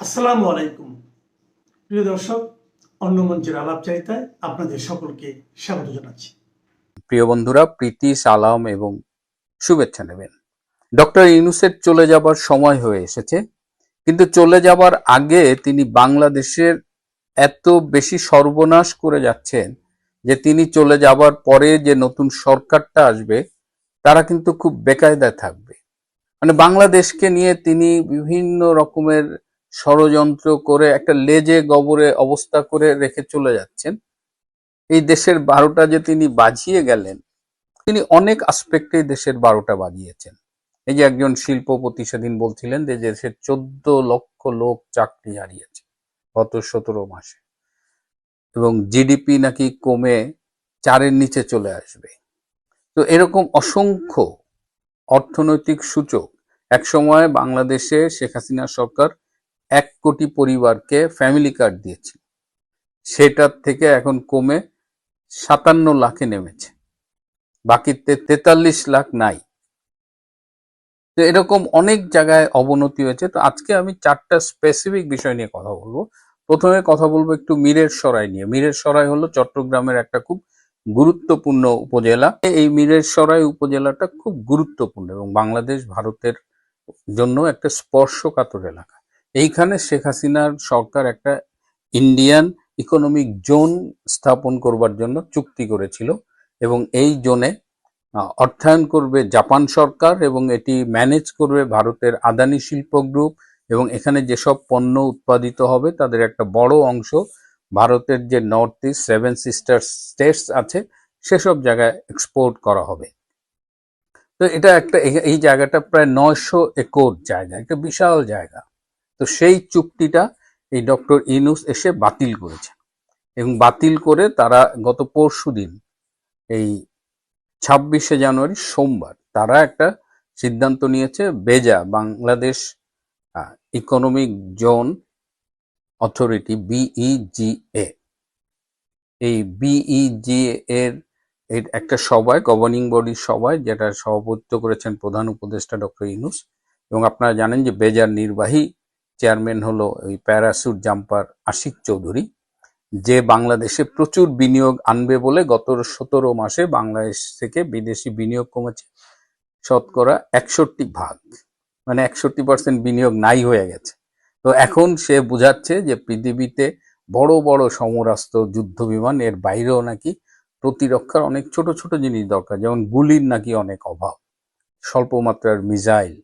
আসসালামু আলাইকুম প্রিয় দর্শক, অন্য মঞ্চের আলাপচারিতায় আপনাদের সকলকে স্বাগত জানাচ্ছি। প্রিয় বন্ধুরা, প্রীতি, সালাম এবং শুভেচ্ছা নেবেন। ডক্টর ইউনূসের চলে যাবার সময় হয়ে এসেছে, কিন্তু চলে যাবার আগে তিনি বাংলাদেশের এত বেশি সর্বনাশ করে যাচ্ছেন যে তিনি চলে যাবার পরে যে নতুন সরকারটা আসবে তারা কিন্তু খুব বেকায়দায় থাকবে। মানে বাংলাদেশকে নিয়ে তিনি বিভিন্ন রকমের ষড়যন্ত্র করে একটা লেজে গবরে অবস্থা করে রেখে চলে যাচ্ছেন। এই দেশের 12টা যে তিনি বাজিয়ে গেলেন, তিনি অনেক আসপেক্টে দেশের 12টা বাজিয়েছেন। এই যে একজন শিল্পপতি সেদিন বলছিলেন যে দেশের 14 লক্ষ লোক চাকরি হারিয়েছে গত 17 মাসে, এবং জিডিপি নাকি কমে 4-এর নিচে চলে আসবে। তো এরকম অসংখ্য অর্থনৈতিক সূচক। একসময় বাংলাদেশে শেখ হাসিনা সরকার 1 কোটি পরিবারকে ফ্যামিলি কার্ড দিয়েছিল, সেটার থেকে এখন কমে 57 লাখে নেমেছে, বাকিতে 43 লাখ নাই। তো এরকম অনেক জায়গায় অবনতি হয়েছে। তো আজকে আমি 4টা স্পেসিফিক বিষয় নিয়ে কথা বলবো। প্রথমে কথা বলবো একটু মিরেরসরাই নিয়ে। মিরেরসরাই হলো চট্টগ্রামের একটা খুব গুরুত্বপূর্ণ উপজেলা। এই মিরেরসরাই উপজেলাটা খুব গুরুত্বপূর্ণ এবং বাংলাদেশ ভারতের জন্য একটা স্পর্শকাতর এলাকা। এইখানে শেখ হাসিনার সরকার একটা ইন্ডিয়ান ইকোনমিক জোন স্থাপন করবার জন্য চুক্তি করেছিল, এবং এই জোনে অর্থায়ন করবে জাপান সরকার এবং এটি ম্যানেজ করবে ভারতের আদানি শিল্প গ্রুপ, এবং এখানে যেসব পণ্য উৎপাদিত হবে তাদের একটা বড় অংশ ভারতের যে নর্থ ইস্ট 7 সিস্টার স্টেটস আছে সেসব জায়গায় এক্সপোর্ট করা হবে। তো এটা একটা, এই জায়গাটা প্রায় 900 একর জায়গা, একটা বিশাল জায়গা। তো সেই চুক্তিটা এই ডক্টর ইউনূস এসে বাতিল করেছে, এবং বাতিল করে তারা গত পরশুদিন এই 26শে জানুয়ারি সোমবার তারা একটা সিদ্ধান্ত নিয়েছে, BEZA Bangladesh economic zone authority BEZA, এই বিইজিএ এর একটা সভায়, গভর্নিং বডির সভায়, যেটা সভাপতিত্ব করেছেন প্রধান উপদেষ্টা ডক্টর ইউনূস, এবং আপনারা জানেন যে বেজার নির্বাহী চেয়ারম্যান হলো এই প্যারাসুট জাম্পার আশিক চৌধুরী, যে বাংলাদেশে প্রচুর বিনিয়োগ আনবে বলে গত 17 মাসে বাংলাদেশ থেকে বিদেশি বিনিয়োগ কমেছে শতকরা 61%, মানে 61% বিনিয়োগ নাই হয়ে গেছে। তো এখন সে বুঝাচ্ছে যে পৃথিবীতে বড় বড় সমরাস্ত্র, যুদ্ধ বিমান, এর বাইরেও নাকি প্রতিরক্ষার অনেক ছোট ছোট জিনিস দরকার, যেমন গুলির নাকি অনেক অভাব, স্বল্প মাত্রার মিসাইল,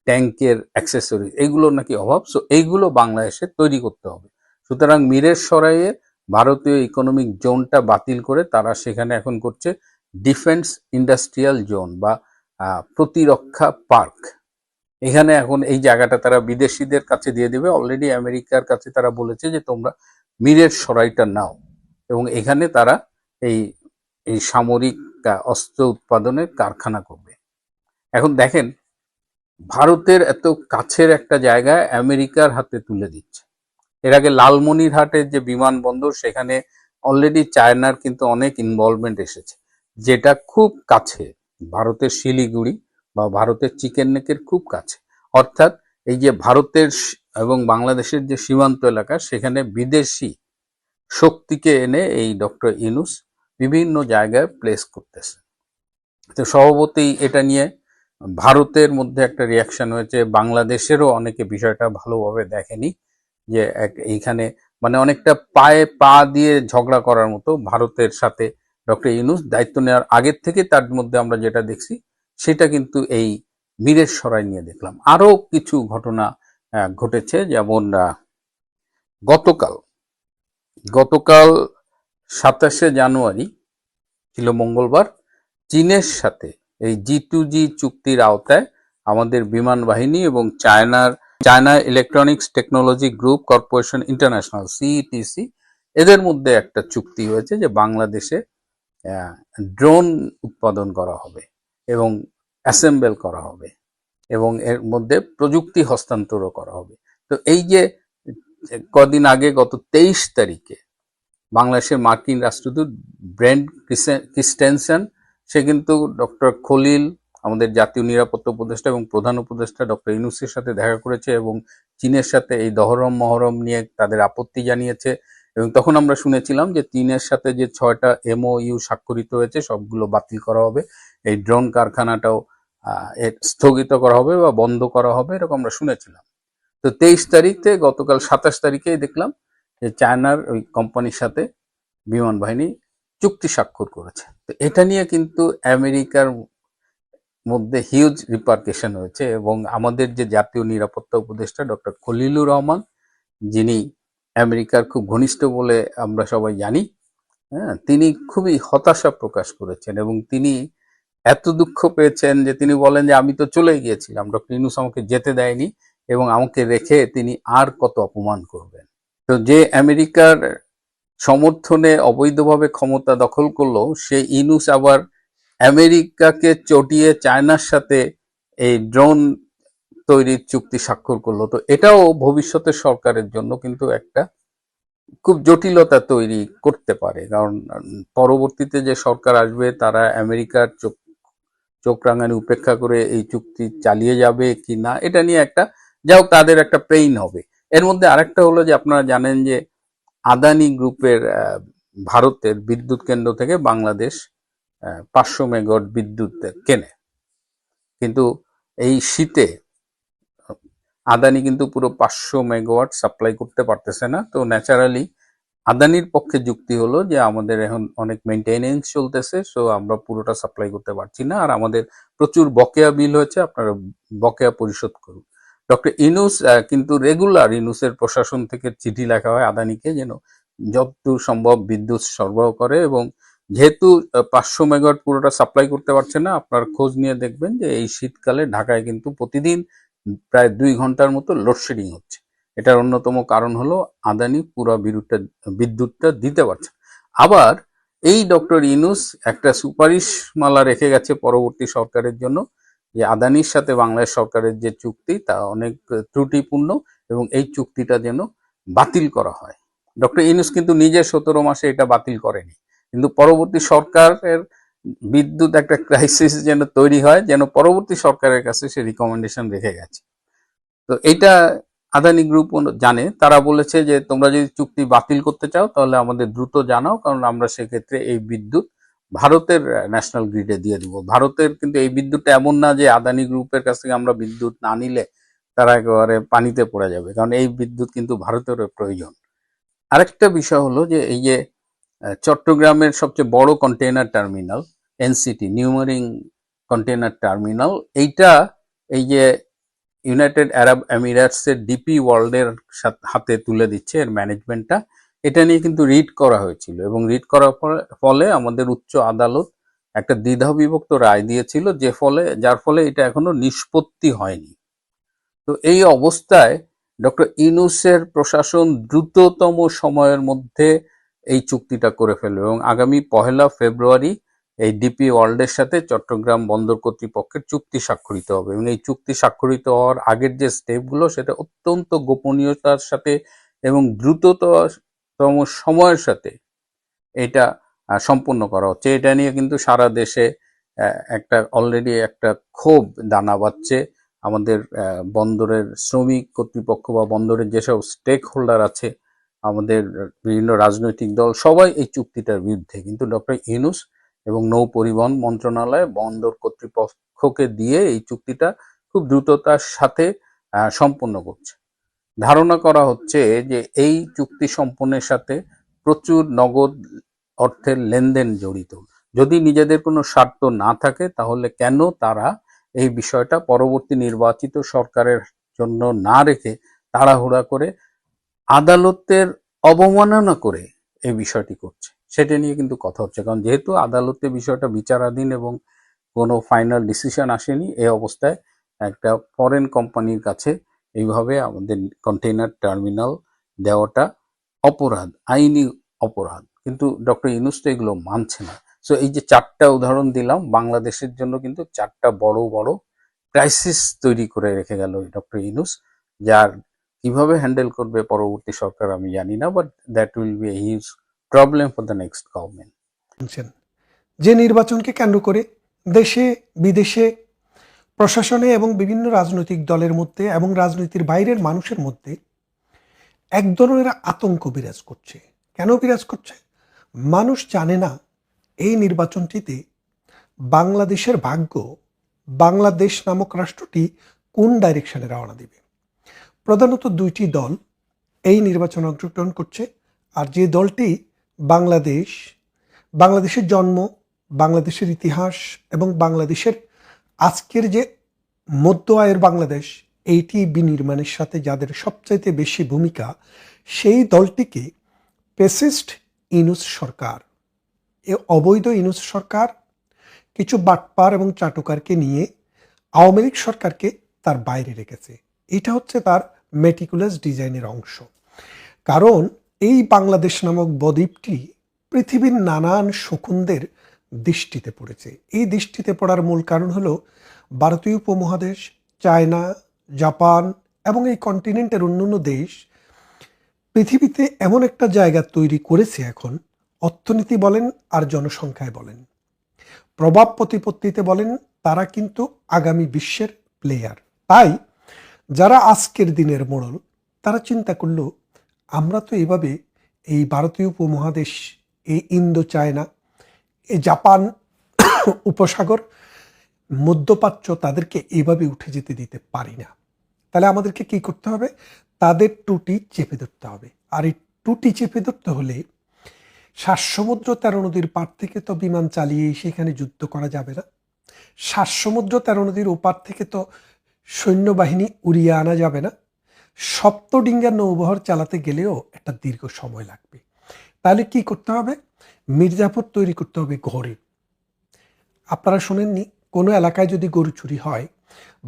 ট্যাঙ্কের অ্যাক্সেসরি, এগুলো নাকি অভাব। সো এইগুলো বাংলাদেশে তৈরি করতে হবে। সুতরাং মিরেরসরাইয়ে ভারতীয় ইকোনমিক জোনটা বাতিল করে তারা সেখানে এখন করছে ডিফেন্স ইন্ডাস্ট্রিয়াল জোন বা প্রতিরক্ষা পার্ক। এখানে এখন এই জায়গাটা তারা বিদেশিদের কাছে দিয়ে দেবে। অলরেডি আমেরিকার কাছে তারা বলেছে যে তোমরা মিরেরসরাইটা নাও, এবং এখানে তারা এই এই সামরিক অস্ত্র উৎপাদনের কারখানা করবে। এখন দেখেন, ভারতের এত কাছের একটা জায়গায় আমেরিকার হাতে তুলে দিচ্ছে। এর আগে লালমনিরহাটের যে বিমানবন্দর, সেখানে অলরেডি চায়নার কিন্তু অনেক ইনভলভমেন্ট এসেছে, যেটা খুব কাছে ভারতের শিলিগুড়ি বা ভারতের চিকেন নেকের খুব কাছে। অর্থাৎ এই যে ভারতের এবং বাংলাদেশের যে সীমান্ত এলাকা, সেখানে বিদেশি শক্তিকে এনে এই ডক্টর ইউনূস বিভিন্ন জায়গায় প্লেস করতেছে। তো স্বভাবতই এটা নিয়ে ভারতের মধ্যে একটা রিয়াকশন হয়েছে। বাংলাদেশেরও অনেকে বিষয়টা ভালোভাবে দেখেনি, যে এইখানে মানে অনেকটা পায়ে পা দিয়ে ঝগড়া করার মতো ভারতের সাথে ডক্টর ইউনূস দায়িত্ব নেওয়ার আগের থেকে তার মধ্যে আমরা যেটা দেখছি সেটা কিন্তু এই মিরেরসরাই নিয়ে দেখলাম। আরো কিছু ঘটনা ঘটেছে, যেমন গতকাল 27শে জানুয়ারি ছিল মঙ্গলবার, চীনের সাথে এই G2G চুক্তির আওতায় আমাদের বিমান বাহিনী এবং China electronics technology group corporation international CETC এদের মধ্যে একটা চুক্তি হয়েছে যে বাংলাদেশে ড্রোন উৎপাদন করা হবে এবং অ্যাসেম্বল করা হবে, এবং এর মধ্যে প্রযুক্তি হস্তান্তরও করা হবে। তো এই যে কদিন আগে গত 23 তারিখে বাংলাদেশের মার্কিন রাষ্ট্রদূত ব্রেন্ট ক্রিস্টেনসেন, সে কিন্তু ডক্টর খলিল আমাদের জাতীয় নিরাপত্তা উপদেষ্টা এবং প্রধান উপদেষ্টা ডক্টর ইউনূসের সাথে দেখা করেছে এবং চীনের সাথে এই দহরম মহরম নিয়ে তাদের আপত্তি জানিয়েছে। এবং তখন আমরা শুনেছিলাম যে চীনের সাথে যে 6টা MOU স্বাক্ষরিত হয়েছে সবগুলো বাতিল করা হবে, এই ড্রোন কারখানাটাও স্থগিত করা হবে বা বন্ধ করা হবে, এরকম আমরা শুনেছিলাম। তো 23 তারিখে, গতকাল 27 তারিখেই দেখলাম যে চায়নার ওই কোম্পানির সাথে বিমান বাহিনী চুক্তি স্বাক্ষর করেছে। তো এটা নিয়ে কিন্তু আমেরিকার মধ্যে হিউজ রিপারকেশন হয়েছে এবং আমাদের যে জাতীয় নিরাপত্তা উপদেষ্টা ডক্টর খলিলুর রহমান, যিনি আমেরিকার খুব ঘনিষ্ঠ বলে আমরা সবাই জানি, হ্যাঁ, তিনি খুবই হতাশা প্রকাশ করেছেন এবং তিনি এত দুঃখ পেয়েছেন যে তিনি বলেন যে আমি তো চলে গিয়েছিলাম, ডক্টর ইউনূস আমাকে যেতে দেয়নি এবং আমাকে রেখে তিনি আর কত অপমান করবেন। তো যে আমেরিকার সমর্থনে অবৈধভাবে ক্ষমতা দখল করলো, সেই ইউনূস আবার আমেরিকাকে চটিয়ে চায়নার সাথে এই ড্রোন তৈরির চুক্তি স্বাক্ষর করলো। তো এটাও ভবিষ্যতের সরকারের জন্য কিন্তু একটা খুব জটিলতা তৈরি করতে পারে, কারণ পরবর্তীতে যে সরকার আসবে তারা আমেরিকার চোখ রাঙানি উপেক্ষা করে এই চুক্তি চালিয়ে যাবে কি না, এটা নিয়ে একটা যাই হোক তাদের একটা পেইন হবে। এর মধ্যে আরেকটা হলো যে আপনারা জানেন যে আদানি গ্রুপের ভারতের বিদ্যুৎ কেন্দ্র থেকে বাংলাদেশ 500 মেগাওয়াট বিদ্যুৎ কেনে, কিন্তু এই শীতে আদানি কিন্তু পুরো 500 মেগাওয়াট সাপ্লাই করতে পারতেছে না। তো ন্যাচারালি আদানির পক্ষে যুক্তি হলো যে আমাদের এখন অনেক মেনটেনেন্স চলতেছে, সো আমরা পুরোটা সাপ্লাই করতে পারছি না, আর আমাদের প্রচুর বকেয়া বিল হয়েছে, আপনারা বকেয়া পরিশোধ করুন। ডক্টর ইউনূস কিন্তু রেগুলার ইউনূসের প্রশাসন থেকে চিঠি লেখা হয় আদানিকে যেন যতদূর সম্ভব বিদ্যুৎ সরবরাহ করে, এবং যেহেতু 500 মেগাওয়াট পুরোটা সাপ্লাই করতে পারছে না, আপনার খোঁজ নিয়ে দেখবেন যে এই শীতকালে ঢাকায় কিন্তু প্রতিদিন প্রায় 2 ঘন্টার মতো লোডশেডিং হচ্ছে। এটার অন্যতম কারণ হলো আদানি পুরো বিদ্যুৎটা দিতে পারছে। আবার এই ডক্টর ইউনূস একটা সুপারিশমালা রেখে গেছে পরবর্তী সরকারের জন্য, যে আদানির সাথে বাংলাদেশ সরকারের যে চুক্তি তা অনেক ত্রুটিপূর্ণ এবং এই চুক্তিটা যেন বাতিল করা হয়। ডক্টর ইউনূস কিন্তু নিজে 17 মাসে এটা বাতিল করেনি, কিন্তু পরবর্তী সরকারের বিদ্যুৎ একটা ক্রাইসিস যেন তৈরি হয়, যেন পরবর্তী সরকারের কাছে সে রিকমেন্ডেশন রেখে গেছে। তো এটা আদানি গ্রুপ জানে, তারা বলেছে যে তোমরা যদি চুক্তি বাতিল করতে চাও তাহলে আমাদের দ্রুত জানাও, কারণ আমরা সেক্ষেত্রে এই বিদ্যুৎ ভারতের ন্যাশনাল গ্রিডে দিয়ে দিব। ভারতের কিন্তু এই বিদ্যুৎটা এমন না যে আদানি গ্রুপের কাছ থেকে আমরা বিদ্যুৎ না নিলে তারা একেবারে পানিতে পড়ে যাবে, কারণ এই বিদ্যুৎ কিন্তু ভারতের প্রয়োজন। আরেকটা বিষয় হলো যে এই যে চট্টগ্রামের সবচেয়ে বড় container terminal NCT, new mooring container terminal, এইটা এই যে ইউনাইটেড আরব এমিরেটসের ডিপি ওয়ার্ল্ডের হাতে তুলে দিচ্ছে এর ম্যানেজমেন্টটা। এটা নিয়ে কিন্তু রিট করা হয়েছিল এবং রিট করার ফলে আমাদের উচ্চ আদালত একটা দ্বিধাবিভক্ত রায় দিয়েছিল, যার ফলে এটা এখনো নিষ্পত্তি হয়নি। তো এই অবস্থায় ডক্টর ইউনূসের প্রশাসন দ্রুততম সময়ের মধ্যে এই চুক্তিটা করে ফেলবে এবং আগামী 1 ফেব্রুয়ারি এই ডিপি ওয়ার্ল্ডের সাথে চট্টগ্রাম বন্দর কর্তৃপক্ষের চুক্তি স্বাক্ষরিত হবে এবং এই চুক্তি স্বাক্ষরিত হওয়ার আগের যে স্টেপগুলো সেটা অত্যন্ত গোপনীয়তার সাথে এবং দ্রুততম সময়ের সাথে এটা সম্পন্ন করা হচ্ছে। এটা নিয়ে কিন্তু সারা দেশে একটা অলরেডি একটা ক্ষোভ দানা বাঁধছে। আমাদের বন্দরের শ্রমিক কর্তৃপক্ষ বা বন্দরের যেসব স্টেক হোল্ডার আছে, আমাদের বিভিন্ন রাজনৈতিক দল, সবাই এই চুক্তিটার বিরুদ্ধে, কিন্তু ডক্টর ইউনূস এবং নৌ পরিবহন মন্ত্রণালয় বন্দর কর্তৃপক্ষকে দিয়ে এই চুক্তিটা খুব দ্রুততার সাথে সম্পন্ন করছে। ধারণা করা হচ্ছে যে এই চুক্তি সম্পন্নের সাথে প্রচুর নগদ অর্থের লেনদেন জড়িত। যদি নিজেদের কোনো স্বার্থ না থাকে তাহলে কেন তারা এই বিষয়টা পরবর্তী নির্বাচিত সরকারের জন্য না রেখে তাড়াহুড়া করে আদালতের অবমাননা করে এই বিষয়টি করছে, সেটা নিয়ে কিন্তু কথা হচ্ছে। কারণ যেহেতু আদালতে বিষয়টা বিচারাধীন এবং কোনো ফাইনাল ডিসিশন আসেনি, এই অবস্থায় একটা ফরেন কোম্পানির কাছে এইভাবে আমাদের কন্টেইনার টার্মিনাল দেওয়াটা অপরাধ, আইনি অপরাধ, কিন্তু ডক্টর ইউনূস তো এগুলো মানছে না। সো এই যে 4টা উদাহরণ দিলাম, বাংলাদেশের জন্য কিন্তু 4টা বড় বড় ক্রাইসিস তৈরি করে রেখে গেল ডক্টর ইউনূস, যার কিভাবে হ্যান্ডেল করবে পরবর্তী সরকার আমি জানি না, but that will B a huge problem for the next government. যে নির্বাচনকে কেন্দ্র করে দেশে বিদেশে প্রশাসনে এবং বিভিন্ন রাজনৈতিক দলের মধ্যে এবং রাজনীতির বাইরের মানুষের মধ্যে এক ধরনের আতঙ্ক বিরাজ করছে। কেন বিরাজ করছে? মানুষ জানে না এই নির্বাচনটিতে বাংলাদেশের ভাগ্য, বাংলাদেশ নামক রাষ্ট্রটি কোন ডাইরেকশনে রওনা দিবে। প্রধানত দুইটি দল এই নির্বাচনে অংশগ্রহণ করছে, আর যে দলটি বাংলাদেশের জন্ম, বাংলাদেশের ইতিহাস এবং বাংলাদেশের আজকের যে মধ্য আয়ের বাংলাদেশ এইটি বিনির্মাণের সাথে যাদের সবচাইতে বেশি ভূমিকা, সেই দলটিকে ফ্যাসিস্ট ইউনূস সরকার, এ অবৈধ ইউনূস সরকার কিছু বাটপার এবং চাটুকারকে নিয়ে আওয়ামী লীগ সরকারকে তার বাইরে রেখেছে। এটা হচ্ছে তার মেটিকুলাস ডিজাইনের অংশ। কারণ এই বাংলাদেশ নামক বদ্বীপটি পৃথিবীর নানান শকুনদের দৃষ্টিতে পড়েছে। এই দৃষ্টিতে পড়ার মূল কারণ হলো ভারতীয় উপমহাদেশ, চায়না, জাপান এবং এই কন্টিনেন্টের অন্যান্য দেশ পৃথিবীতে এমন একটা জায়গা তৈরি করেছে এখন, অর্থনীতি বলেন আর জনসংখ্যায় বলেন, প্রভাব প্রতিপত্তিতে বলেন, তারা কিন্তু আগামী বিশ্বের প্লেয়ার। তাই যারা আজকের দিনের মোড়ল, তারা চিন্তা করলো আমরা তো এভাবে এই ভারতীয় উপমহাদেশ, এই ইন্দো চায়না, এই জাপান উপসাগর, মধ্যপ্রাচ্য, তাদেরকে এভাবে উঠে যেতে দিতে পারি না। তাহলে আমাদেরকে কি করতে হবে? তাদের টুটি চেপে ধরতে হবে। আর এই টুটি চেপে ধরতে হলে 7 সমুদ্র 13 নদীর পার থেকে তো বিমান চালিয়ে সেখানে যুদ্ধ করা যাবে না। 7 সমুদ্র 13 নদীর ওপার থেকে তো সৈন্যবাহিনী উড়িয়ে আনা যাবে না। সপ্তডিঙ্গা নৌবহর চালাতে গেলেও একটা দীর্ঘ সময় লাগবে। তাহলে কি করতে হবে? মির্জাপুর তৈরি করতে হবে ঘরে। আপনারা শোনেননি, কোনো এলাকায় যদি গরু চুরি হয়,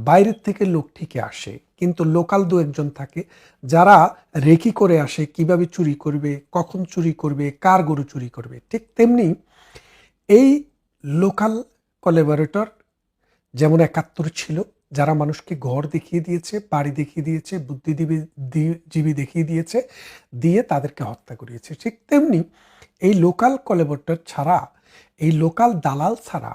বাইরের থেকে লোক ঠিকই আসে, কিন্তু লোকাল দু একজন থাকে যারা রেকি করে আসে কিভাবে চুরি করবে, কখন চুরি করবে, কার গরু চুরি করবে। ঠিক তেমনি এই লোকাল কোলাবরেটর যেমন 71 ছিল, যারা মানুষকে ঘর দেখিয়ে দিয়েছে, বাড়ি দেখিয়ে দিয়েছে, বুদ্ধিজীবী দেখিয়ে দিয়েছে, দিয়ে তাদেরকে হত্যা করিয়েছে। ঠিক তেমনি এই লোকাল কোলাবরেটর ছাড়া, এই লোকাল দালাল ছাড়া,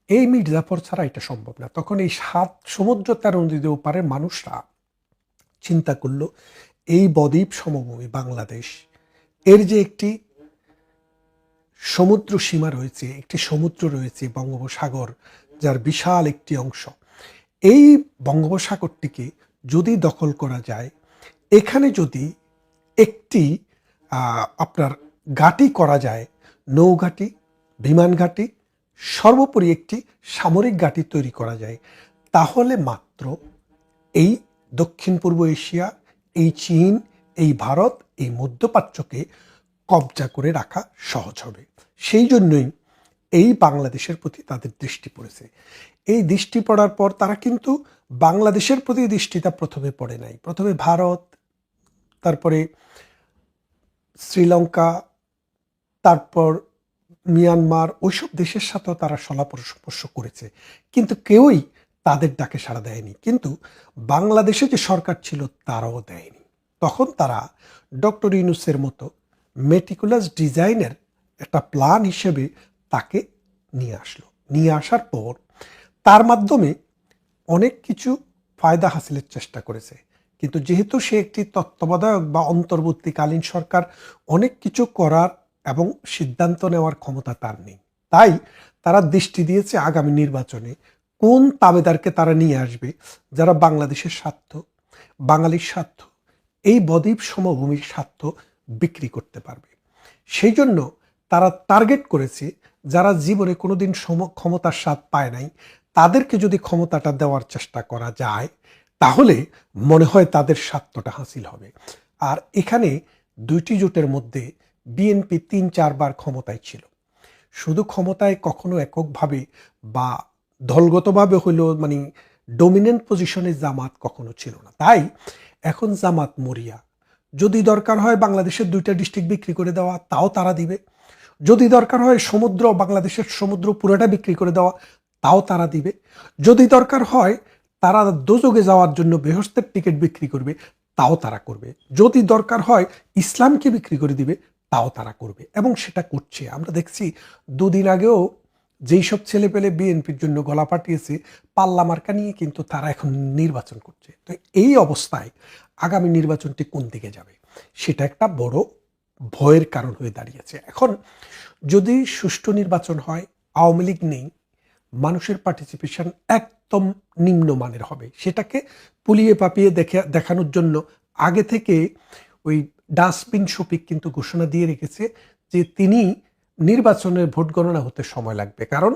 এই মির্জাফর ছাড়া এটা সম্ভব না। তখন এই 7 সমুদ্র 13 নদীর ওপারের মানুষরা চিন্তা করলো এই বদ্বীপ সমভূমি বাংলাদেশ, এর যে একটি সমুদ্র সীমা রয়েছে, একটি সমুদ্র রয়েছে বঙ্গোপসাগর, যার বিশাল একটি অংশ, এই বঙ্গোপসাগরটিকে যদি দখল করা যায়, এখানে যদি একটি আপনার ঘাঁটি করা যায়, নৌঘাঁটি, বিমান ঘাঁটি, সর্বোপরি একটি সামরিক ঘাঁটি তৈরি করা যায়, তাহলে মাত্র এই দক্ষিণ পূর্ব এশিয়া, এই চীন, এই ভারত, এই মধ্যপ্রাচ্যকে কবজা করে রাখা সহজ হবে। সেই জন্যই এই বাংলাদেশের প্রতি তাদের দৃষ্টি পড়েছে। এই দৃষ্টি পড়ার পর তারা কিন্তু বাংলাদেশের প্রতি দৃষ্টিটা প্রথমে পড়ে নাই। প্রথমে ভারত, তারপরে শ্রীলঙ্কা, তারপর মিয়ানমার, ওইসব দেশের সাথেও তারা পরামর্শ করেছে, কিন্তু কেউই তাদের ডাকে সাড়া দেয়নি। কিন্তু বাংলাদেশে যে সরকার ছিল তারাও দেয়নি। তখন তারা ডক্টর ইউনূসের মতো মেটিকুলাস ডিজাইনের একটা প্ল্যান হিসেবে তাকে নিয়ে আসলো। নিয়ে আসার পর তার মাধ্যমে অনেক কিছু ফায়দা হাসিলের চেষ্টা করেছে। কিন্তু যেহেতু সে একটি তত্ত্বাবধায়ক বা অন্তর্বর্তীকালীন সরকার, অনেক কিছু করার এবং সিদ্ধান্ত নেওয়ার ক্ষমতা তার নেই। তাই তারা দৃষ্টি দিয়েছে আগামী নির্বাচনে কোন তাবেদারকে তারা নিয়ে আসবে, যারা বাংলাদেশের স্বার্থ, বাঙালির স্বার্থ, এই বদ্বীপ সমভূমির স্বার্থ বিক্রি করতে পারবে। সেই জন্য তারা টার্গেট করেছে যারা জীবনে কোনোদিন ক্ষমতার স্বাদ পায় নাই, তাদেরকে যদি ক্ষমতাটা দেওয়ার চেষ্টা করা যায়, তাহলে মনে হয় তাদের স্বার্থটা হাসিল হবে। আর এখানে দুইটি জোটের মধ্যে বিএনপি 3-4 বার ক্ষমতায় ছিল। শুধু ক্ষমতায় কখনো এককভাবে বা দলগতভাবে হইলেও মানে ডমিনেন্ট পজিশনে জামাত কখনো ছিল না। তাই এখন জামাত মরিয়া, যদি দরকার হয় বাংলাদেশের 2টা ডিস্ট্রিক্ট বিক্রি করে দেওয়া, তাও তারা দিবে। যদি দরকার হয় সমুদ্র, বাংলাদেশের সমুদ্র পুরোটা বিক্রি করে দেওয়া, তাও তারা দিবে। যদি দরকার হয় তারা দোজগে যাওয়ার জন্য বেহেশতের টিকিট বিক্রি করবে, তাও তারা করবে। যদি দরকার হয় ইসলামকে বিক্রি করে দিবে, তাও তারা করবে, এবং সেটা করছে। আমরা দেখছি 2 দিন আগেও যেই সব ছেলেপেলে বিএনপির জন্য গলা পাঠিয়েছে পাল্লা মার্কা নিয়ে কিন্তু তারা এখন নির্বাচন করছে। তো এই অবস্থায় আগামী নির্বাচনটি কোন দিকে যাবে সেটা একটা বড় ভয়ের কারণ হয়ে দাঁড়িয়েছে। এখন যদি সুষ্ঠু নির্বাচন হয়, আওয়ামী লীগ নেই, মানুষের পার্টিসিপেশন একদম নিম্নমানের হবে, সেটাকে পুলিয়ে পাপিয়ে দেখানোর জন্য আগে থেকে ওই ডাস্টবিন শফিক কিন্তু ঘোষণা দিয়ে রেখেছে যে তিনি নির্বাচনের ভোট গণনা হতে সময় লাগবে, কারণ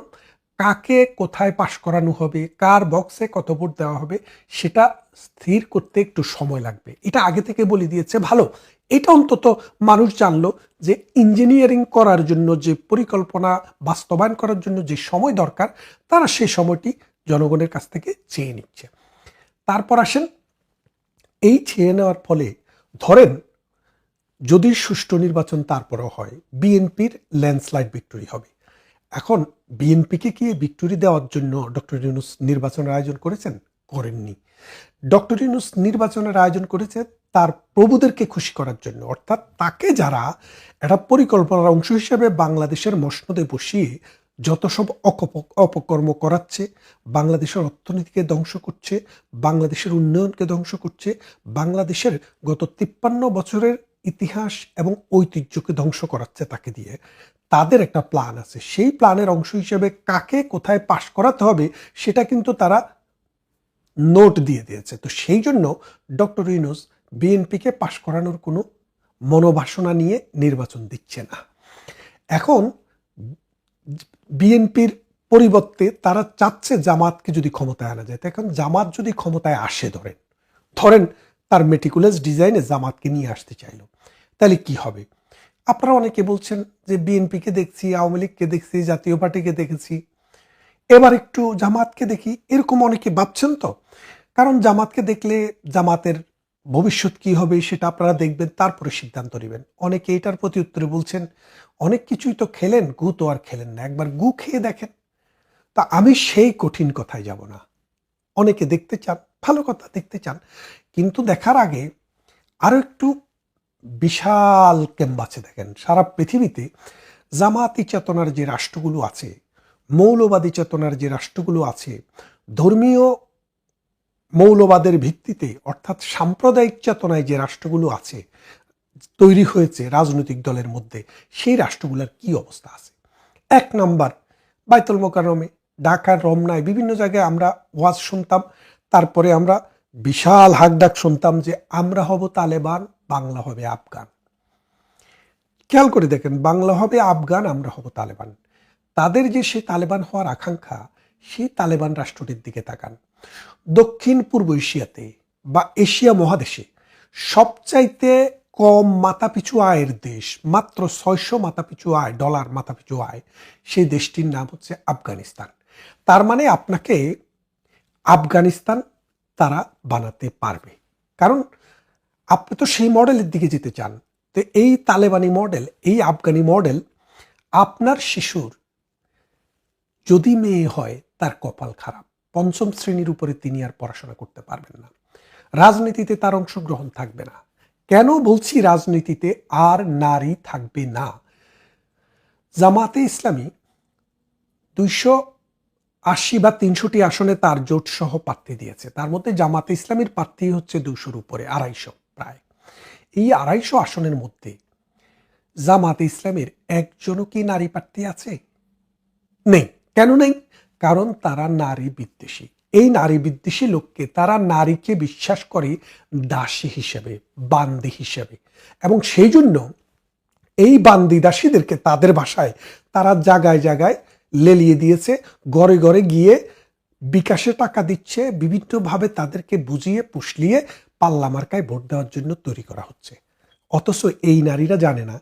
কাকে কোথায় পাশ করানো হবে, কার বক্সে কত ভোট দেওয়া হবে সেটা স্থির করতে একটু সময় লাগবে। এটা আগে থেকে বলে দিয়েছে, ভালো। এটা অন্তত মানুষ জানলো যে ইঞ্জিনিয়ারিং করার জন্য যে পরিকল্পনা বাস্তবায়ন করার জন্য যে সময় দরকার তারা সেই সময়টি জনগণের কাছ থেকে চেয়ে নিচ্ছে। তারপর আসেন, এই চেয়ে নেওয়ার ফলে ধরেন যদি সুষ্ঠু নির্বাচন তারপরেও হয়, বিএনপির ল্যান্ডস্লাইড ভিক্টরি হবে। এখন বিএনপিকে কি ভিক্টরি দেওয়ার জন্য ডক্টর ইউনূস নির্বাচনের আয়োজন করেছেন? করেননি। ডক্টর ইউনূস নির্বাচনের আয়োজন করেছে তার প্রভুদেরকে খুশি করার জন্য, অর্থাৎ তাকে যারা একটা পরিকল্পনার অংশ হিসেবে বাংলাদেশের মসনদে বসিয়ে যত সব অপকর্ম করাচ্ছে, বাংলাদেশের অর্থনীতিকে ধ্বংস করছে, বাংলাদেশের উন্নয়নকে ধ্বংস করছে, বাংলাদেশের গত 53 বছরের ইতিহাস এবং ঐতিহ্যকে ধ্বংস করাচ্ছে তাকে দিয়ে, তাদের একটা প্ল্যান আছে। সেই প্ল্যানের অংশ হিসেবে কাকে কোথায় পাশ করাতে হবে সেটা কিন্তু তারা নোট দিয়ে দিয়েছে। তো সেই জন্য ডক্টর ইউনূস বিএনপিকে পাশ করানোর কোনো মনোবাসনা নিয়ে নির্বাচন দিচ্ছে না। এখন বিএনপির পরিবর্তে তারা চাচ্ছে জামাতকে যদি ক্ষমতায় আনা যায়। তো এখন জামাত যদি ক্ষমতায় আসে, ধরেন তার মেটিকুলাস ডিজাইনে জামাতকে নিয়ে আসতে চাইলো, তাহলে কি হবে? আপনারা অনেকে বলছেন যে বিএনপিকে দেখছি, আওয়ামী লীগকে দেখছি, জাতীয় পার্টিকে দেখেছি, এবার একটু জামাতকে দেখি, এরকম অনেকে ভাবছেন। তো কারণ জামাতকে দেখলে জামাতের ভবিষ্যৎ কি হবে সেটা আপনারা দেখবেন, তারপরে সিদ্ধান্ত নেবেন। অনেকে এটার প্রতি উত্তরে বলছেন, অনেক কিছুই তো খেলেন, গু তো আর খেলেন না, একবার গু খেয়ে দেখেন। তা আমি সেই কঠিন কথায় যাব না। অনেকে দেখতে চান, ভালো কথা, দেখতে চান, কিন্তু দেখার আগে আরো একটু বিশাল ক্যাম্পাসে দেখেন। সারা পৃথিবীতে জামাতি চেতনার যে রাষ্ট্রগুলো আছে, মৌলবাদী চেতনার যে রাষ্ট্রগুলো আছে, ধর্মীয় মৌলবাদের ভিত্তিতে অর্থাৎ সাম্প্রদায়িক চেতনায় যে রাষ্ট্রগুলো আছে, তৈরি হয়েছে রাজনৈতিক দলের মধ্যে, সেই রাষ্ট্রগুলোর কি অবস্থা আছে? 1 নাম্বার, বাইতুল মোকাররমে, ঢাকার রমনায়, বিভিন্ন জায়গায় আমরা ওয়াজ শুনতাম, তারপরে আমরা বিশাল হাকডাক শুনতাম যে আমরা হব তালেবান, বাংলা হবে আফগান। খেয়াল করে দেখেন, বাংলা হবে আফগান, আমরা হব তালেবান। তাদের যে সে তালেবান হওয়ার আকাঙ্ক্ষা, সেই তালেবান রাষ্ট্রটির দিকে তাকান। দক্ষিণ পূর্ব এশিয়াতে বা এশিয়া মহাদেশে সবচাইতে কম মাথাপিছু আয়ের দেশ, মাত্র 600 মাথাপিছু আয়, ডলার মাথাপিছু আয়, সেই দেশটির নাম হচ্ছে আফগানিস্তান। তার মানে আপনাকে আফগানিস্তান তারা বানাতে পারবে, কারণ আপনি তো সেই মডেলের দিকে যেতে চান। তো এই তালেবানি মডেল, এই আফগানি মডেল, আপনার শিশুর যদি মেয়ে হয় তার কপাল খারাপ। 5ম শ্রেণীর উপরে তিনি আর পড়াশোনা করতে পারবেন না, রাজনীতিতে তার অংশগ্রহণ থাকবে না। কেন বলছি রাজনীতিতে আর নারী থাকবে না? জামাতে ইসলামী 280 বা 300টি আসনে তার জোট সহ প্রার্থী দিয়েছে, তার মধ্যে জামাতে ইসলামীর প্রার্থী হচ্ছে 200-র উপরে, 250 প্রায়। এই 250 আসনের মধ্যে জামাতে ইসলামের একজনও কি নারী প্রার্থী আছে? নেই। কেন নেই? কারণ তারা নারী বিদ্বেষী। এই নারী বিদ্বেষী লোককে, তারা নারীকে বিশ্বাস করে দাসী হিসেবে, বান্দি হিসেবে, এবং সেই জন্য এই বান্দি দাসীদেরকে তাদের ভাষায় তারা জায়গায় জায়গায় লেলিয়ে দিয়েছে, ঘরে ঘরে গিয়ে বিকাশে টাকা দিচ্ছে, বিভিন্নভাবে তাদেরকে বুঝিয়ে পুষলিয়ে পাল্লা মার্কায় ভোট দেওয়ার জন্য তৈরি করা হচ্ছে। অথচ এই নারীরা জানে না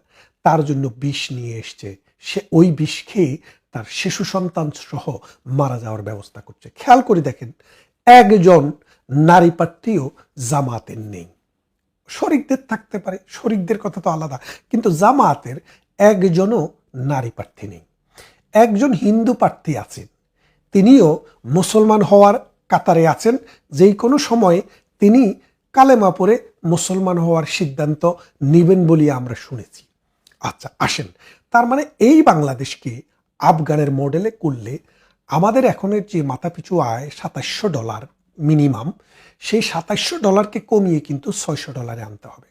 তার জন্য বিষ নিয়ে এসছে, সে ওই বিষ খেয়ে তার শিশু সন্তান সহ মারা যাওয়ার ব্যবস্থা করছে। খেয়াল করে দেখেন, একজন নারী প্রার্থীও জামাতের নেই। শরিকদের থাকতে পারে, শরিকদের কথা তো আলাদা, কিন্তু জামাতের একজনও নারী প্রার্থী নেই। একজন হিন্দু প্রার্থী আছেন, তিনিও মুসলমান হওয়ার কাতারে আছেন, যেই কোনো সময়ে তিনি কালেমা পড়ে মুসলমান হওয়ার সিদ্ধান্ত নেবেন বলে আমরা শুনেছি। আচ্ছা, আসেন, তার মানে এই বাংলাদেশকে আফগানের মডেলে করলে আমাদের এখনের যে মাথাপিছু আয় $2700 মিনিমাম, সেই $2700 কমিয়ে কিন্তু $600 আনতে হবে।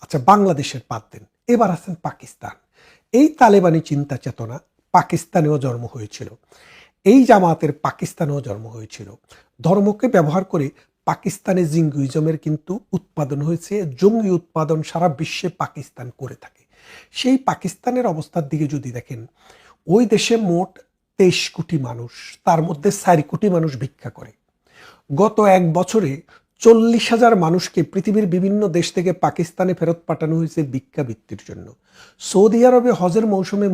আচ্ছা, বাংলাদেশের বাদ দেন, এবার আছেন পাকিস্তান। এই তালেবানি চিন্তা চেতনা পাকিস্তানেও জন্ম হয়েছিল, এই জামাতের পাকিস্তানেও জন্ম হয়েছিল। ধর্মকে ব্যবহার করে পাকিস্তানে জিঙ্গুইজমের কিন্তু উৎপাদন হয়েছে, জঙ্গি উৎপাদন সারা বিশ্বে পাকিস্তান করে থাকে। সেই পাকিস্তানের অবস্থার দিকে যদি দেখেন, ওই দেশে মোট 23 কোটি মানুষ, তার মধ্যে 4 কোটি মানুষ ভিক্ষা করে। গত 1 বছরে 40,000 মানুষকে পৃথিবীর বিভিন্ন দেশ থেকে পাকিস্তানে ফেরত পাঠানো হয়েছে ভিক্ষাবৃত্তির জন্য। সৌদি আরবে হজের মৌসুমে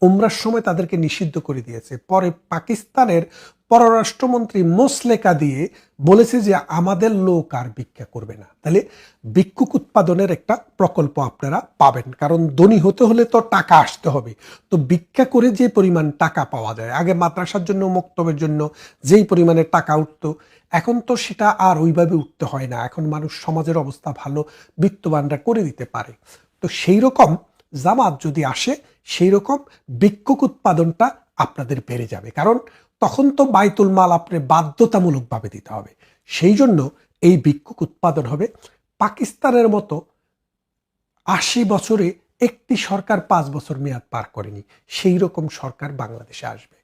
উমরার সময় তাদেরকে নিষিদ্ধ করে দিয়েছে। পরে পাকিস্তানের পররাষ্ট্রমন্ত্রী মোসলেকা দিয়ে বলেছে যে আমাদের লোক আর ভিক্ষা করবে না। তাহলে ভিক্ষুক উৎপাদনের একটা প্রকল্প আপনারা পাবেন, কারণ ধনী হতে হলে তো টাকা আসতে হবে। তো ভিক্ষা করে যে পরিমাণ টাকা পাওয়া যায়, আগে মাদ্রাসার জন্য মক্তবের জন্য যেই পরিমাণে টাকা উঠতো, এখন তো সেটা আর ওইভাবে উঠতে হয় না। এখন মানুষ সমাজের অবস্থা ভালো, বিত্তবানরা করে দিতে পারে। তো সেই রকম জামাত যদি আসে, সেই রকম ভিক্ষুক উৎপাদনটা আপনাদের বেড়ে যাবে, কারণ তখন তো বাইতুল মাল আপনি বাধ্যতামূলকভাবে দিতে হবে। সেই জন্য এই ভিক্ষুক উৎপাদন হবে। পাকিস্তানের মতো 80 বছরে একটি সরকার 5 বছর মেয়াদ পার করেনি, সেই রকম সরকার বাংলাদেশে আসবে।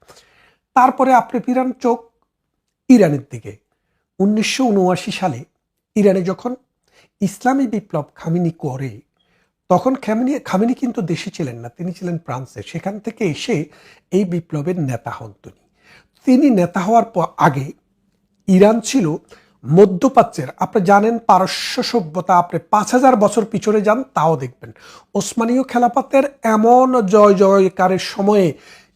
তারপরে আপনি ফিরান চোখ ইরানের দিকে। 1979 সালে ইরানে যখন ইসলামী বিপ্লব খামেনি করে, তখন খামেনি কিন্তু দেশে ছিলেন না, তিনি ছিলেন ফ্রান্সে। সেখান থেকে এসে এই বিপ্লবের নেতা হন তিনি। নেতা হওয়ার আগে ইরান ছিল মধ্যপ্রাচ্যের, আপনি জানেন পারস্য সভ্যতা, আপনি 5000 বছর পিছনে যান তাও দেখবেন ওসমানীয় খেলাফতের এমন জয় জয়কারের সময়ে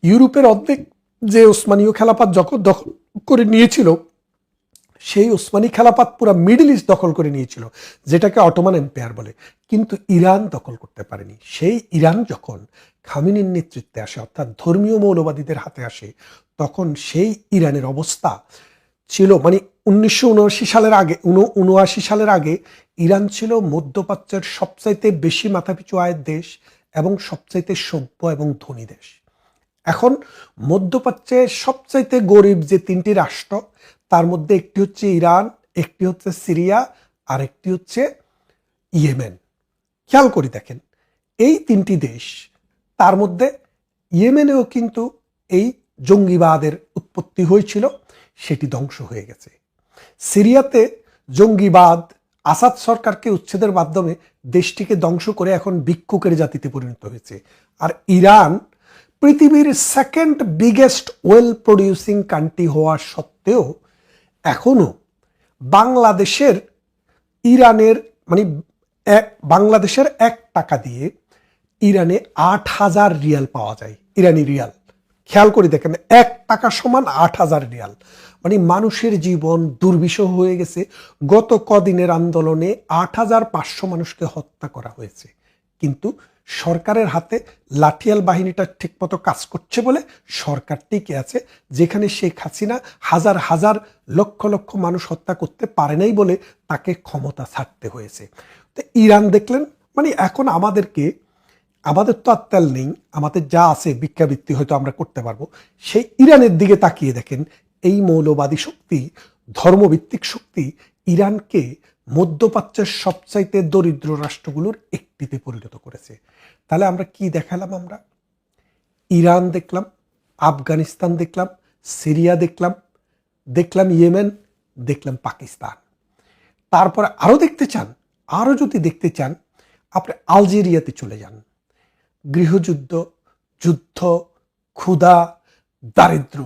ইউরোপের অর্ধেক যে ওসমানীয় খেলাফত যখন দখল করে নিয়েছিল, সেই ওসমানী খেলাফত পুরো মিডল ইস্ট দখল করে নিয়েছিল, যেটাকে অটোমান এম্পায়ার বলে। কিন্তু ইরান দখল করতে পারেনি। সেই ইরান যখন খামেনির নেতৃত্বে আসে, অর্থাৎ ধর্মীয় মৌলবাদীদের হাতে আসে, তখন সেই ইরানের অবস্থা ছিল, মানে 1979 সালের আগে, 79 সালের আগে ইরান ছিল মধ্যপ্রাচ্যের সবচাইতে বেশি মাথাপিছু আয়ের দেশ এবং সবচাইতে সভ্য এবং ধনী দেশ। এখন মধ্যপ্রাচ্যের সবচাইতে গরিব যে 3টি রাষ্ট্র, তার মধ্যে একটি হচ্ছে ইরান, একটি হচ্ছে সিরিয়া, আর একটি হচ্ছে ইয়েমেন। খেয়াল করে দেখেন, এই 3টি দেশ, তার মধ্যে ইয়েমেনেও কিন্তু এই জঙ্গিবাদের উৎপত্তি হয়েছিল, সেটি ধ্বংস হয়ে গেছে। সিরিয়াতে জঙ্গিবাদ আসাদ সরকারকে উচ্ছেদের মাধ্যমে দেশটিকে ধ্বংস করে এখন ভিক্ষুকের জাতিতে পরিণত হয়েছে। আর ইরান পৃথিবীর 2nd biggest well producing country হওয়া সত্ত্বেও এখনো বাংলাদেশের ইরানের, মানে বাংলাদেশের 1 টাকা দিয়ে ইরানে 8000 রিয়াল পাওয়া যায়, ইরানি রিয়াল। খেয়াল করে দেখেন, 1 টাকা সমান 8000 রিয়াল। মানে মানুষের জীবন দুর্বিষহ হয়ে গেছে। গত কদিনের আন্দোলনে 8500 মানুষকে হত্যা করা হয়েছে, কিন্তু সরকারের হাতে লাঠিয়াল বাহিনীটা ঠিকমতো কাজ করছে বলে সরকার টিকে আছে। যেখানে শেখ হাসিনা হাজার হাজার লক্ষ লক্ষ মানুষ হত্যা করতে পারে নাই বলে তাকে ক্ষমতা ছাড়তে হয়েছে। তো ইরান দেখলেন, মানে এখন আমাদের তো আর তেল নেই, আমাদের যা আছে ভিক্ষাবৃত্তি হয়তো আমরা করতে পারবো। সেই ইরানের দিকে তাকিয়ে দেখেন, এই মৌলবাদী শক্তি, ধর্মভিত্তিক শক্তি ইরানকে মধ্যপ্রাচ্যের সবচাইতে দরিদ্র রাষ্ট্রগুলোর একটিতে পরিণত করেছে। তাহলে আমরা কি দেখালাম? আমরা ইরান দেখলাম, আফগানিস্তান দেখলাম, সিরিয়া দেখলাম ইয়েমেন, দেখলাম পাকিস্তান। তারপরে আরো যদি দেখতে চান, আপনি আলজেরিয়াতে চলে যান। গৃহযুদ্ধ, যুদ্ধ, ক্ষুধা, দারিদ্র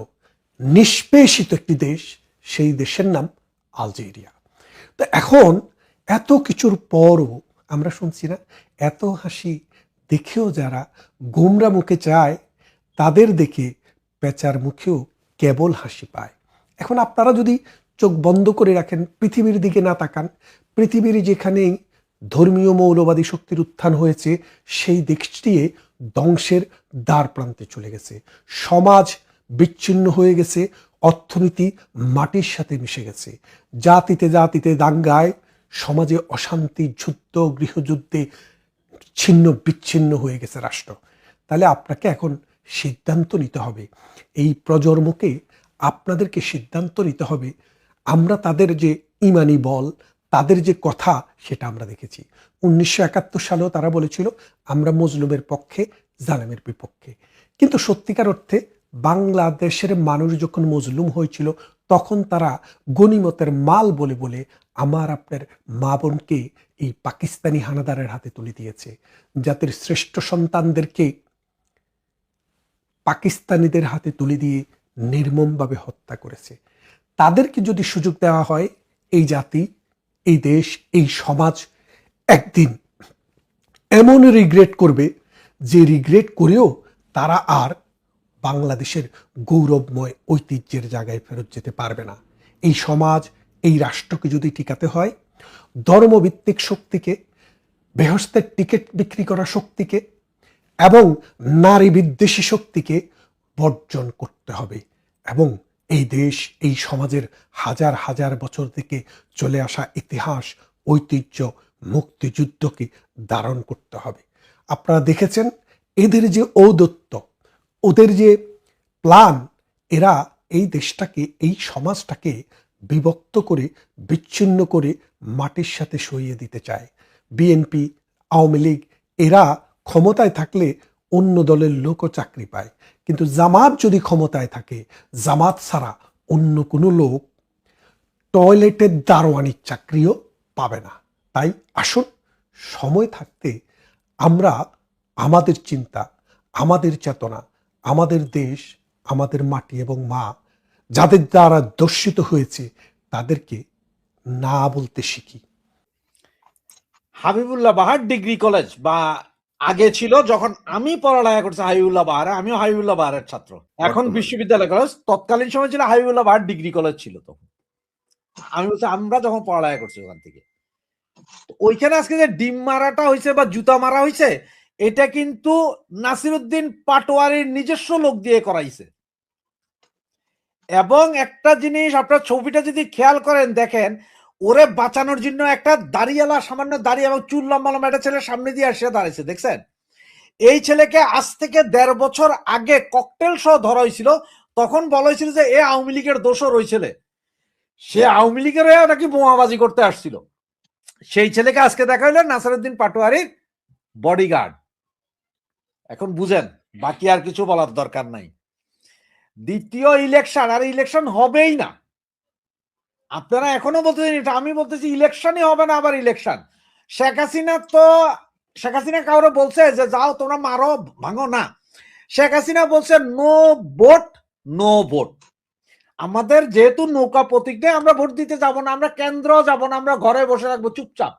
নিষ্পেষিত একটি দেশ, সেই দেশের নাম আলজেরিয়া। তো এখন এত কিছুর পরও আমরা শুনছি না, এত হাসি দেখেও যারা গোমরা মুখে চায়, তাদের দেখে পেঁচার মুখেও কেবল হাসি পায়। এখন আপনারা যদি চোখ বন্ধ করে রাখেন, পৃথিবীর দিকে না তাকান, পৃথিবীর যেখানেই ধর্মীয় মৌলবাদী শক্তির উত্থান হয়েছে, সেই দেশটি ধ্বংসের দ্বার প্রান্তে চলে গেছে। সমাজ বিচ্ছিন্ন হয়ে গেছে, অর্থনীতি মাটির সাথে মিশে গেছে। জাতিতে জাতিতে দাঙ্গায়, সমাজে অশান্তি, যুদ্ধ, গৃহযুদ্ধে ছিন্ন বিচ্ছিন্ন হয়ে গেছে রাষ্ট্র। তাহলে আপনাকে এখন সিদ্ধান্ত নিতে হবে। এই প্রজন্মকে আপনাদেরকে সিদ্ধান্ত নিতে হবে। আমরা তাদের যে ইমানি বল, তাদের যে কথা, সেটা আমরা দেখেছি। 1971 সালেও তারা বলেছিল আমরা মজলুমের পক্ষে, জালেমের বিপক্ষে। কিন্তু সত্যিকার অর্থে বাংলাদেশের মানুষ যখন মজলুম হয়েছিল, তখন তারা গনিমতের মাল বলে বলে আমার আপনার মা বোনকে এই পাকিস্তানি হানাদারের হাতে তুলে দিয়েছে। জাতির শ্রেষ্ঠ সন্তানদেরকে পাকিস্তানিদের হাতে তুলে দিয়ে নির্মমভাবে হত্যা করেছে। তাদেরকে যদি সুযোগ দেওয়া হয়, এই জাতি, এই দেশ, এই সমাজ একদিন এমন রিগ্রেট করবে যে রিগ্রেট করেও তারা আর বাংলাদেশের গৌরবময় ঐতিহ্যের জায়গায় ফেরত যেতে পারবে না। এই সমাজ, এই রাষ্ট্রকে যদি টিকাতে হয়, ধর্মভিত্তিক শক্তিকে, বেহেশতের টিকিট বিক্রি করা শক্তিকে এবং নারী বিদ্বেষী শক্তিকে বর্জন করতে হবে এবং এই দেশ, এই সমাজের হাজার হাজার বছর থেকে চলে আসা ইতিহাস, ঐতিহ্য, মুক্তিযুদ্ধকে ধারণ করতে হবে। আপনারা দেখেছেন এদের যে ঔদ্ধত্য, ওদের যে প্ল্যান, এরা এই দেশটাকে, এই সমাজটাকে বিভক্ত করে, বিচ্ছিন্ন করে মাটির সাথে সরিয়ে দিতে চায়। বিএনপি, আওয়ামী লীগ এরা ক্ষমতায় থাকলে অন্য দলের লোকও চাকরি পায়, কিন্তু জামাত যদি ক্ষমতায় থাকে, জামাত ছাড়া অন্য কোনো লোক টয়লেটের দারোয়ানির চাকরিও পাবে না। তাই আসুন, সময় থাকতে আমরা আমাদের চিন্তা, আমাদের চেতনা, আমাদের দেশ, আমাদের মাটি এবং মা, যাদের দ্বারা দর্শিত হয়েছে, তাদেরকে না বলতে শিখি। হাবিবুল্লাহ বাহার ডিগ্রি কলেজ, বা আগে ছিল যখন আমি পড়ালেখা করছি হাবিবুল্লাহ বাহারে, আমিও হাবিবুল্লাহ বাহারের ছাত্র, এখন বিশ্ববিদ্যালয় কলেজ, তৎকালীন সময় ছিল হাবিবুল্লাহ বাহার ডিগ্রি কলেজ ছিল। তখন আমি বলছি আমরা যখন পড়ালেখা করছি ওখান থেকে, ওইখানে আজকে যে ডিম মারাটা হয়েছে বা জুতা মারা হয়েছে, এটা কিন্তু নাসিরউদ্দিন পাটোয়ারির নিজস্ব লোক দিয়ে করাইছে। এবং একটা জিনিস আপনার ছবিটা যদি খেয়াল করেন, দেখেন ওরে বাঁচানোর জন্য একটা দাড়িওয়ালা, সামান্য দাড়ি এবং চুল লম্বা লম্বা একটা ছেলে সামনে দিয়ে আসে দাঁড়াইছে, দেখছেন? এই ছেলেকে আজ থেকে 1.5 বছর আগে ককটেল সহ ধরা হয়েছিল। তখন বলা হয়েছিল যে এ আওয়ামী লীগের দোষর ওই ছেলে, সে আওয়ামী লীগের নাকি বোমাবাজি করতে আসছিল। সেই ছেলেকে আজকে দেখা হইল নাসিরউদ্দিন পাটোয়ারির বডিগার্ড। এখন বুঝেন, বাকি আর কিছু বলার দরকার নাই। দ্বিতীয় ইলেকশন, আর ইলেকশন হবেই না। আপনারা এখনো বলতেছেন এটা, আমি বলতেছি ইলেকশনই হবে না, আবার ইলেকশন। শেখ হাসিনা কাউরে বলছে যে যাও তোমরা মারো ভাঙো না। শেখ হাসিনা বলছে নো ভোট, নো ভোট। আমাদের যেহেতু নৌকা প্রতীক নেই, আমরা ভোট দিতে যাব না, আমরা কেন্দ্র যাব না, আমরা ঘরে বসে রাখবো চুপচাপ।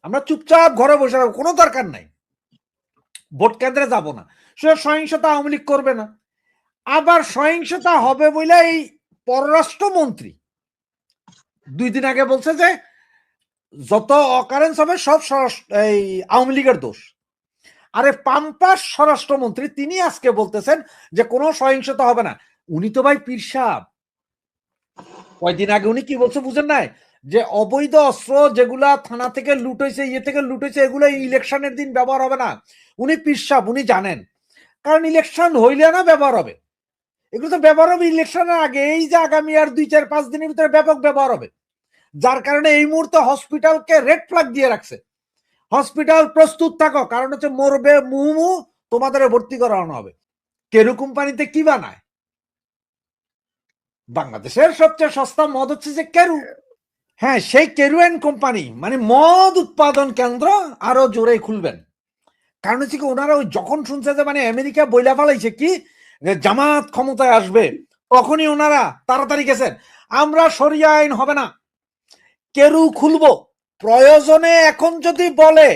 আমরা চুপচাপ ঘরে বসে রাখবো, কোনো দরকার নাই, ভোট কেন্দ্রে যাব না। সে সহিংসতা আওয়ামী লীগ করবে না। আবার সহিংসতা হবে বলে এই পররাষ্ট্রমন্ত্রী 2 দিন আগে বলছে যে যত অকারেন্স হবে সব এই আওয়ামী লীগের দোষ। আরে পাম্পাস স্বরাষ্ট্রমন্ত্রী তিনি আজকে বলতেছেন যে কোনো সহিংসতা হবে না। উনি তো ভাই পীর সাহেব। কয়দিন আগে উনি কি বলছে বুঝেন নাই? যে অবৈধ অস্ত্র যেগুলা থানা থেকে লুট হয়েছে, থেকে লুট হয়েছে, এগুলো ইলেকশনের দিন ব্যবহার হবে না। উনি পীর সাহেব, উনি জানেন, কারণ ইলেকশন হইলে না ব্যবহার হবে। এগুলো তো ব্যবহার হবে ইলেকশনের আগে, এই যে আগামী আর 2-4-5 দিনের ভিতরে ব্যাপক ব্যবহার হবে। যার কারণে এই মুহূর্তে হসপিটালকে রেড ফ্ল্যাগ দিয়ে রাখছে। হসপিটাল প্রস্তুত থাকো, কারণ হচ্ছে মরবে মুমু, তোমাদের ভর্তি করানো হবে। কেরু কোম্পানিতে কি বানায়? বাংলাদেশের সবচেয়ে সস্তা মদ হচ্ছে যে কেরু। হ্যাঁ, সেই কেরু এন্ড কোম্পানি মানে মদ উৎপাদন কেন্দ্র আরো জোরে খুলবেন। কারণ হচ্ছে কি, ওনারা ওই যখন শুনছে যে মানে আমেরিকা বইলা ফেলাইছে কি জামাত ক্ষমতায় আসবে, তখনই ওনারা তাড়াতাড়ি গেছেন আমরা শরিয়া আইন হবে না, কেরু খুলবো। প্রয়োজনে এখন যদি বলে,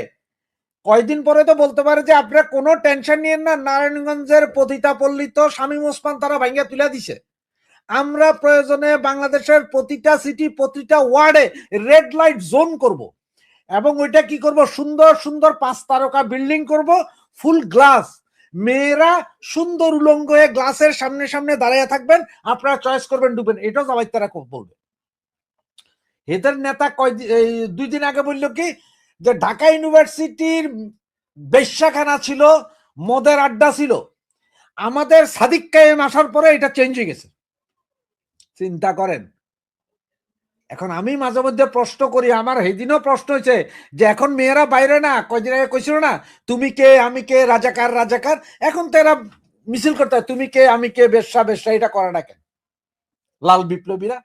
কয়দিন পরে তো বলতে পারে যে আপনারা কোনো টেনশন নিয়েন না, নারায়ণগঞ্জের পতিতা পল্লিত শামীম ওসমান তারা ভাঙ্গা তুলে দিছে। আমরা প্রয়োজনে বাংলাদেশের প্রতিটা সিটি, প্রতিটা ওয়ার্ডে রেড লাইট জোন করব, এবং ওইটা কি করব, সুন্দর সুন্দর 5 তারকা বিল্ডিং করব, ফুল গ্লাস। মেয়েরা সুন্দর উলঙ্গ হয়ে গ্লাসের সামনে সামনে দাঁড়িয়ে থাকবেন, আপনারা চয়েস করবেন, ডুবেন। এটাও জামাই তারা বলবে। এদের নেতা 2 দিন আগে বলল কি যে ঢাকা ইউনিভার্সিটির বেশ্যাখানা ছিল, মদের আড্ডা ছিল। আমাদের সাদিক কায়েম আসার পরে এটা চেঞ্জ হয়ে গেছে। চিন্তা করেন। এখন আমি মাঝে মধ্যে প্রশ্ন করি, আমার সেদিনও প্রশ্ন হয়েছে যে এখন মেয়েরা বাইরে না, কয়দিন আগে কইছিল না তুমি কে আমি কে, রাজাকার রাজাকার, এখন তো এরা মিছিল করতে হয় তুমি কে আমি কে, বেশ্যা বেশ্যা, এটা করে না কেন লাল বিপ্লবীরা?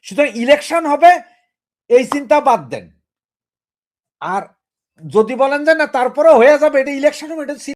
সুতরাং ইলেকশন হবে এই চিন্তা বাদ দেন। আর যদি বলেন যে না তারপরে হয়ে যাবে, এটা ইলেকশন হবে, এটা